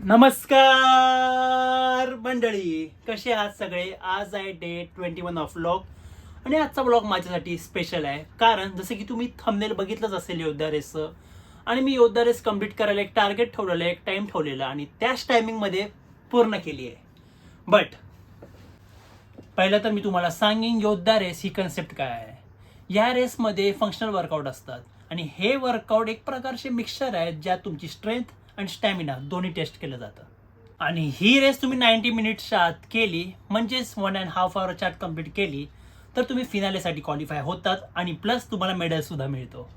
नमस्कार मंडळी, कसे आहात सगळे. आज आहे डे 21 ऑफ व्लॉग आणि आजचा व्लॉग माझ्यासाठी स्पेशल आहे. कारण जसं की तुम्ही थंबनेल बघितलंच असेल योद्धा रेसचं, आणि मी योद्धा रेस कम्प्लीट करायला एक टार्गेट ठेवलेलं आहे, एक टाइम ठेवलेला आणि त्याच टायमिंगमध्ये पूर्ण केली आहे. बट पहिलं तर मी तुम्हाला सांगेन योद्धा रेस ही कन्सेप्ट काय आहे. या रेसमध्ये फंक्शनल वर्कआउट असतात आणि हे वर्कआउट एक प्रकारचे मिक्सचर आहेत ज्यात तुमची स्ट्रेंथ आणि स्टॅमिना दोन्ही टेस्ट केलं जातं. आणि ही रेस तुम्ही 90 मिनिट्सच्या आत केली, म्हणजेच 1.5 आवरच्या आत कम्प्लीट केली, तर तुम्ही फिनालेसाठी क्वालिफाय होतात आणि प्लस तुम्हाला मेडल सुद्धा मिळतो.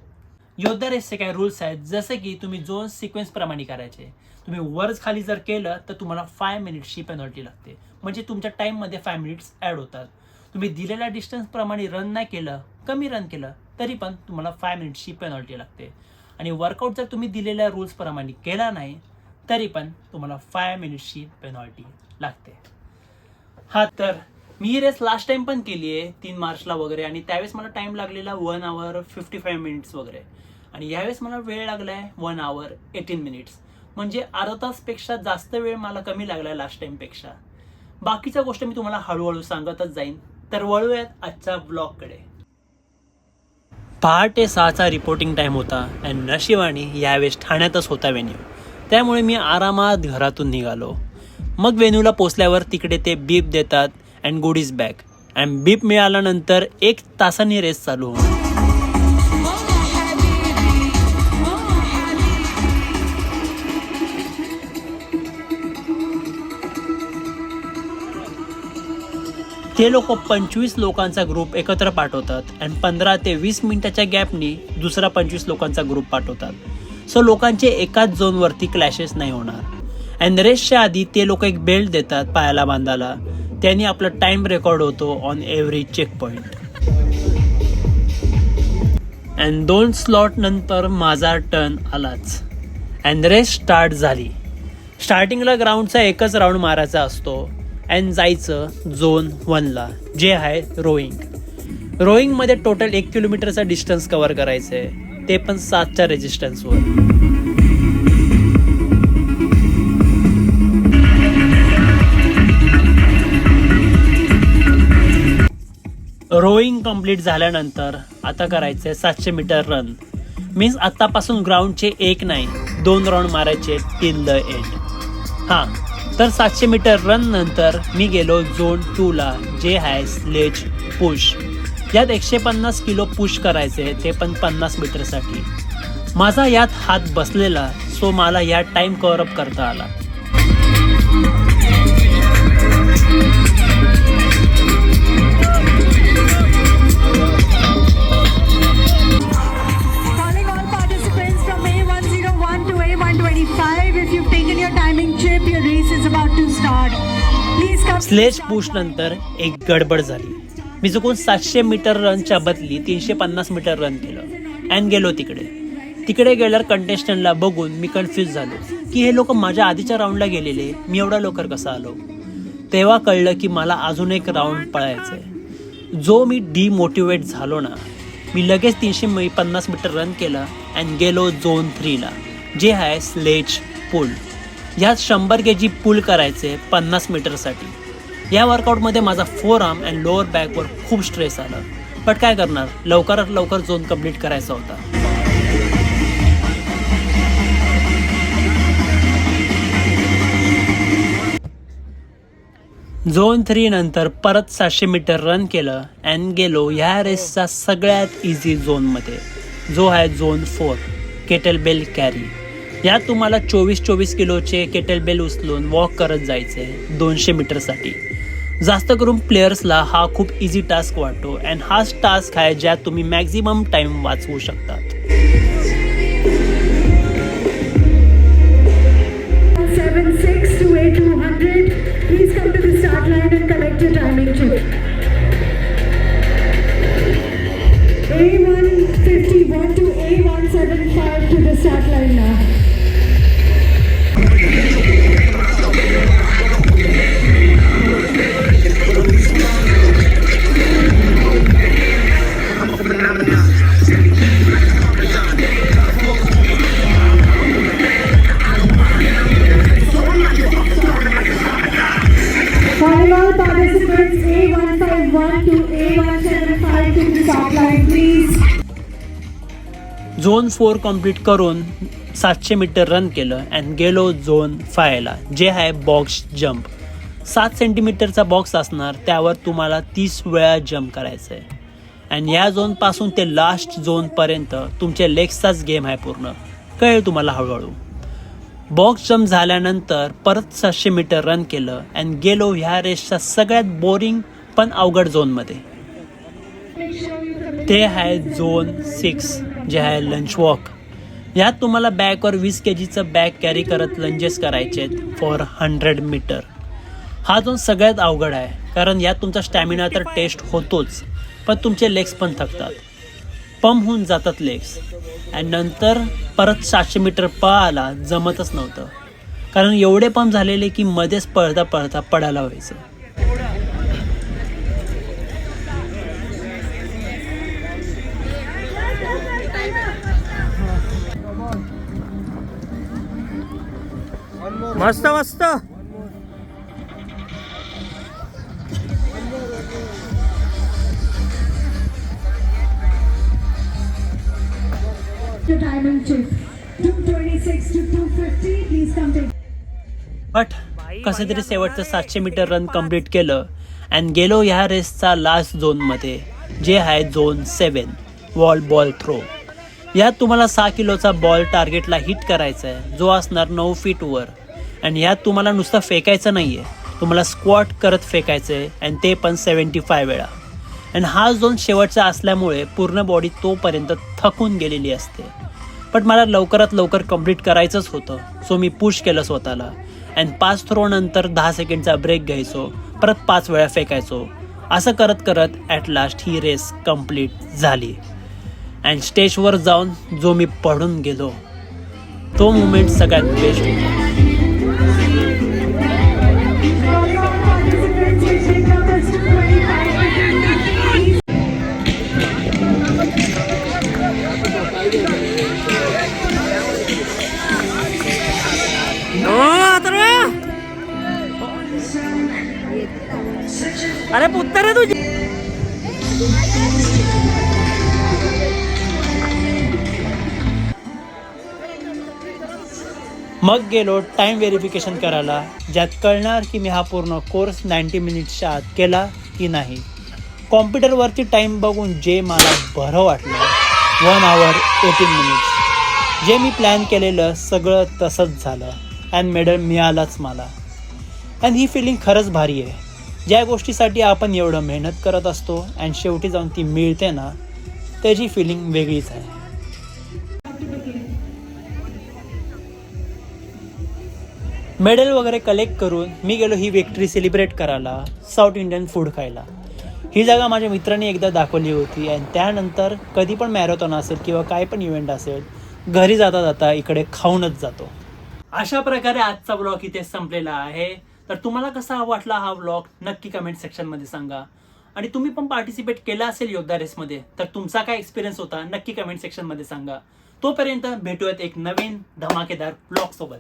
योद्धा रेसचे काही रूल्स आहेत, जसे की तुम्ही झोन सिक्वेन्स प्रमाणे करायचे. तुम्ही वरच खाली जर केलं तर तुम्हाला 5 मिनिट्सची पेनल्टी लागते, म्हणजे तुमच्या टाईममध्ये 5 मिनिट्स ॲड होतात. तुम्ही दिलेल्या डिस्टन्स प्रमाणे रन नाही केलं, कमी रन केलं, तरी पण तुम्हाला 5 मिनिट्सची पेनल्टी लागते. आणि वर्कआउट जर तुम्ही दिलेल्या रूल्स प्रमाणे केला नाही, तरी पण तुम्हाला 5 मिनिट्सची पेनॉल्टी लागते. हा, तर मी ही रेस लास्ट टाइम पण केली आहे 3 मार्चला वगैरे, आणि त्यावेळेस मला टाइम लागलेला 1 hour 55 minutes वगैरे, आणि यावेळेस मला वेळ लागला आहे 1 hour 18 minutes, म्हणजे अर्धा तासपेक्षा जास्त वेळ मला कमी लागला आहे लास्ट टाइमपेक्षा. बाकीच्या गोष्टी मी तुम्हाला हळूहळू सांगतच जाईन. तर वळूयात आजच्या ब्लॉगकडे. पहाटे 6चा रिपोर्टिंग टाईम होता आणि नशिबाने यावेळेस ठाण्यातच होता वेन्यू, त्यामुळे मी आरामात घरातून निघालो. मग वेन्यूला पोचल्यावर तिकडे ते बीप देतात अँड गुडीज बॅग, अँड बीप मिळाल्यानंतर 1 तासाने रेस चालू होणार. ते लोक 25 लोकांचा ग्रुप एकत्र पाठवतात आणि 15 ते 20 मिनिटाच्या गॅपनी दुसरा 25 लोकांचा ग्रुप पाठवतात. सो लोकांचे एकाच झोनवरती क्लॅशेस नाही होणार. अँड रेसच्या आधी ते लोक एक बेल्ट देतात पायाला बांधायला, त्यांनी आपला टाइम रेकॉर्ड होतो on every check point. And 2 slot नंतर माझा टर्न आलाच अँड रेस स्टार्ट झाली. स्टार्टिंगला ग्राउंडचा एकच राऊंड मारायचा असतो अँड जायचं झोन 1ला, जे आहे रोईंग. रोईंगमध्ये टोटल 1 किलोमीटरचा डिस्टन्स कव्हर करायचं आहे, ते पण 7च्या रेजिस्टन्सवर. रोईंग कंप्लीट झाल्यानंतर आता करायचं आहे 700 मीटर रन. मीन्स आत्तापासून ग्राउंडचे 1 नाही 2 राऊंड मारायचे टिल द एंड. हां, तर 700 मीटर रन नंतर मी गेलो झोन 2ला, जे आहे स्लेज पुश. यात 150 किलो पुश करायचे, ते पण 50 मीटरसाठी. माझा यात हात बसलेला, सो मला या टाइम कव्हर अप करता आला. स्लेज पुश नंतर एक गडबड झाली. मी चुकून 700 मीटर रनच्या बदली 350 मीटर रन केलं अँड गेलो तिकडे गेल्यावर कंटेस्टंटला बघून मी कन्फ्यूज झालो की हे लोक माझ्या आधीच्या राऊंडला गेलेले, मी एवढा लवकर कसा आलो. तेव्हा कळलं की मला अजून एक राऊंड पळायचं आहे. जो मी डिमोटिवेट झालो ना, मी लगेच 350 मीटर रन केलं अँड गेलो झोन 3ला, जे आहे स्लेज पुल. यात 100 kg पुल करायचे 50 मीटरसाठी. या वर्कआउटमध्ये माझा फोरआर्म अँड लोअर बॅकवर खूप स्ट्रेस आला, बट काय करणार, लवकरात लवकर झोन कंप्लीट करायचा होता. झोन 3 नंतर परत 700 मीटर रन केलं अँड गेलो ह्या रेसचा सगळ्यात इझी झोनमध्ये, जो आहे झोन 4 केटलबेल कॅरी. यात तुम्हाला 24 किलोचे केटलबेल उचलून वॉक करत जायचे 200 मीटरसाठी. जास्त करून प्लेयर्सला हा खूप इझी टास्क वाटतो अँड हाच टास्क आहे ज्यात तुम्ही मॅक्झिमम टाइम वाचवू शकतात. A151 to A175 to the start line now. 5, please. Zone 4 complete करून 700 मीटर रन केलं अँड गेलो झोन 5ला, जे आहे बॉक्स जम्प. 7 सेंटीमीटरचा बॉक्स असणार, त्यावर तुम्हाला 30 वेळा जम्प करायचं आहे. अँड या झोनपासून ते लास्ट झोनपर्यंत तुमच्या लेग्सचाच गेम आहे पूर्ण. कळेल तुम्हाला हळूहळू. बॉक्स जम्प झाल्यानंतर परत 700 मीटर रन केलं अँड गेलो ह्या रेसच्या सगळ्यात बोरिंग पण अवघड झोनमध्ये. ते आहे झोन 6, जे आहे लंच वॉक. यात तुम्हाला बॅकवर 20 kgचं बॅग कॅरी करत लंजेस करायचे आहेत फॉर 100 मीटर. हा झोन सगळ्यात अवघड आहे, कारण यात तुमचा स्टॅमिना तर टेस्ट होतोच, पण तुमचे लेग्स पण थकतात, पंप होऊन जातात लेग्स. आणि नंतर परत 700 मीटर पळायला जमतच नव्हतं, कारण एवढे पंप झालेले की मध्येच पळता पळता पडायला व्हायचं. मस्त मस्त. The timing check. 2:26 to 2:50. Please come take. But कसं तरी शेवटचं 700 मीटर रन कंप्लीट केलं अँड गेलो ह्या रेसचा लास्ट झोनमध्ये, जे आहे झोन 7, वॉल बॉल थ्रो. यात तुम्हाला 6 किलोचा बॉल टार्गेटला हिट करायचा आहे, जो असणार 9 फीट वर. आणि यात तुम्हाला नुसतं फेकायचं नाही आहे, तुम्हाला स्क्वॉट करत फेकायचं आहे, आणि ते पण 75 वेळा. आणि हा झोन शेवटचा असल्यामुळे पूर्ण बॉडी तोपर्यंत थकून गेलेली असते. बट मला लवकरात लवकर कंप्लीट करायचंच होतं, सो मी पुश केलं स्वतःला. अँड 5 थ्रो नंतर 10 सेकंडचा ब्रेक घ्यायचो, परत 5 वेळा फेकायचो. असं करत करत ॲट लास्ट ही रेस कंप्लीट झाली. अँड स्टेजवर जाऊन जो मी पडून गेलो, तो मुमेंट सगळ्यात बेस्ट होता. All our participants will take numbers to 25. अरे पुत्तर आहे तुझी. मग गेलो टाईम व्हेरिफिकेशन करायला, ज्यात कळणार की मी हा पूर्ण कोर्स 90 मिनिट्सच्या आत केला की नाही. कॉम्प्युटरवरती टाईम बघून जे मला बरं वाटलं, 1 hour 18 minutes. जे मी प्लॅन केलेलं सगळं तसंच झालं अँड मेडल मिळालाच मला. अँड ही फिलिंग खरंच भारी आहे. ज्या गोष्टीसाठी आपण एवढं मेहनत करत असतो अँड शेवटी जाऊन ती मिळते ना, त्याची फिलिंग वेगळीच आहे. मेडल वगैरे कलेक्ट करून मी गेलो ही विक्ट्री सेलिब्रेट करायला, साऊथ इंडियन फूड खायला. ही जागा माझ्या मित्रांनी एकदा दाखवली होती आणि त्यानंतर कधी पण मॅरेथॉन असेल किंवा काय पण इव्हेंट असेल, घरी जाता जाता इकडे खाऊनच जातो. अशा प्रकारे आजचा ब्लॉग इथे संपलेला आहे. तर तुम्हाला कसा वाटला हा ब्लॉग नक्की कमेंट सेक्शनमध्ये सांगा. आणि तुम्ही पण पार्टिसिपेट केला असेल योद्धा रेसमध्ये, तर तुमचा काय एक्सपिरियन्स होता नक्की कमेंट सेक्शनमध्ये सांगा. तोपर्यंत भेटूयात एक नवीन धमाकेदार ब्लॉग सोबत.